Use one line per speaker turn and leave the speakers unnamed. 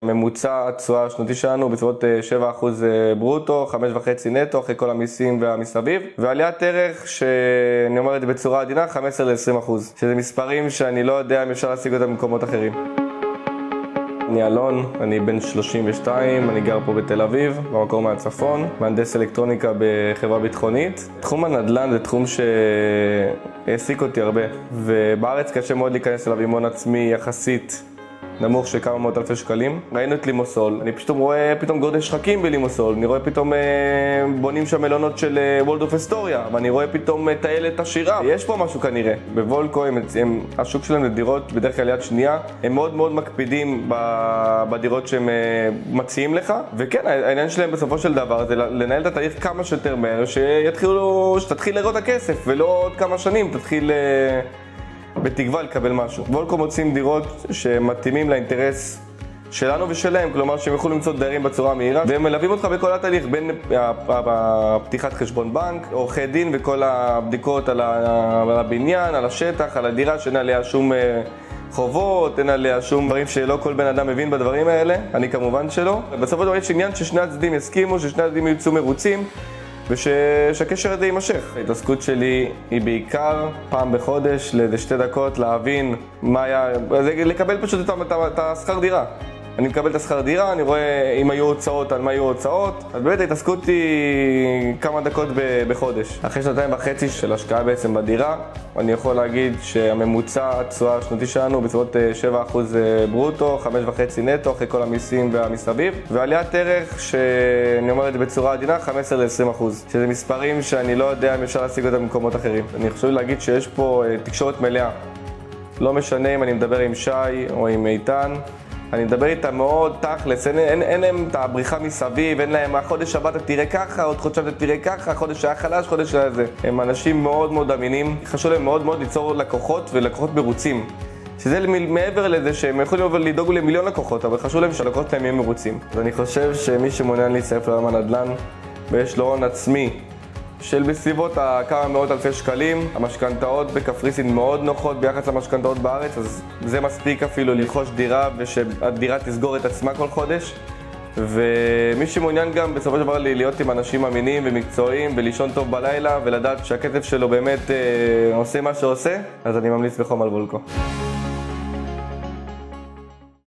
ממוצע התשואה השנתי שלנו בסביבות 7% ברוטו, 5.5 נטו אחרי כל המיסים והמסביב, ועליית ערך שאני אומר את זה בצורה עדינה 15-20%, שזה מספרים שאני לא יודע אם אפשר להשיג אותם במקומות אחרים. אני אלון, אני בן 32, אני גר פה בתל אביב, במקור מהצפון, מהנדס אלקטרוניקה בחברה ביטחונית. תחום הנדל"ן זה תחום שהעסיק אותי הרבה, ובארץ קשה מאוד להיכנס אליו עם הון עצמי יחסית נמוך של כמה מאות אלפי שקלים. ראינו את לימוסול, אני פתאום רואה גורדי שחקים בלימוסול, אני רואה פתאום בונים שם מלונות של וולד אוף אסטוריה, ואני רואה פתאום טיילת עשירה. יש פה משהו כנראה. בוולקו השוק שלהם לדירות בדרך כלל יד שנייה, הם מאוד מאוד מקפידים בדירות שהם מציעים לך, וכן, העניין שלהם בסופו של דבר זה לנהל את התהליך כמה שיותר מהר, שתתחיל לראות את הכסף, ולא עוד כמה שנים תתחיל בתקווה לקבל משהו. וולקו מוצאים דירות שמתאימים לאינטרס שלנו ושלהם, כלומר שהם יכולים למצוא דיירים בצורה מהירה, והם מלווים אותך בכל התהליך, בין פתיחת חשבון בנק, עורכי דין וכל הבדיקות על הבניין, על השטח, על הדירה, שאין עליה שום חובות, אין עליה שום דברים שלא כל בן אדם מבין בדברים האלה, אני כמובן שלא. בסופו של דבר יש עניין ששני הצדדים יסכימו, ששני הצדדים יצאו מרוצים, ושהקשר הזה יימשך. ההתעסקות שלי היא בעיקר פעם בחודש, לאיזה 2 דקות, להבין מה היה, לקבל פשוט את השכר דירה. אני מקבל את השכר דירה, אני רואה אם היו הוצאות, על מה היו הוצאות. אז באמת ההתעסקות היא כמה דקות בחודש. אחרי 2.5 של השקעה בעצם בדירה, אני יכול להגיד שהממוצע התשואה השנתי שלנו בסביבות 7% ברוטו, 5.5 נטו אחרי כל המיסים והמסביב, ועליית ערך שאני אומר את זה בצורה עדינה 15-20%, שזה מספרים שאני לא יודע אם אפשר להשיג אותם במקומות אחרים. אני חושב להגיד שיש פה תקשורת מלאה. לא משנה אם אני מדבר עם שי או עם איתן, אני מדבר איתם מאוד תכלס, אין להם את הבריחה מסביב, אין להם החודש הבא אתה תראה ככה, עוד חודשיים אתה תראה ככה, חודש היה חלש, חודש היה זה. הם אנשים מאוד מאוד אמינים, חשוב להם מאוד מאוד ליצור לקוחות ולקוחות מרוצים. שזה מעבר לזה שהם יכולים לדאוג למיליון לקוחות, אבל חשוב להם שהלקוחות להם יהיו מרוצים. אז אני חושב שמי שמעוניין להצטרף לעולם הנדל"ן ויש לו הון עצמי של בסביבות כמה מאות אלפי שקלים, המשכנתאות בקפריסין מאוד נוחות ביחס למשכנתאות בארץ, אז זה מספיק אפילו לרכוש דירה ושהדירה תסגור את עצמה כל חודש. ומי שמעוניין גם בסופו של דבר להיות עם אנשים אמינים ומקצועיים ולישון טוב בלילה ולדעת שהכסף שלו באמת עושה מה שעושה, אז אני ממליץ בחום על וולקו.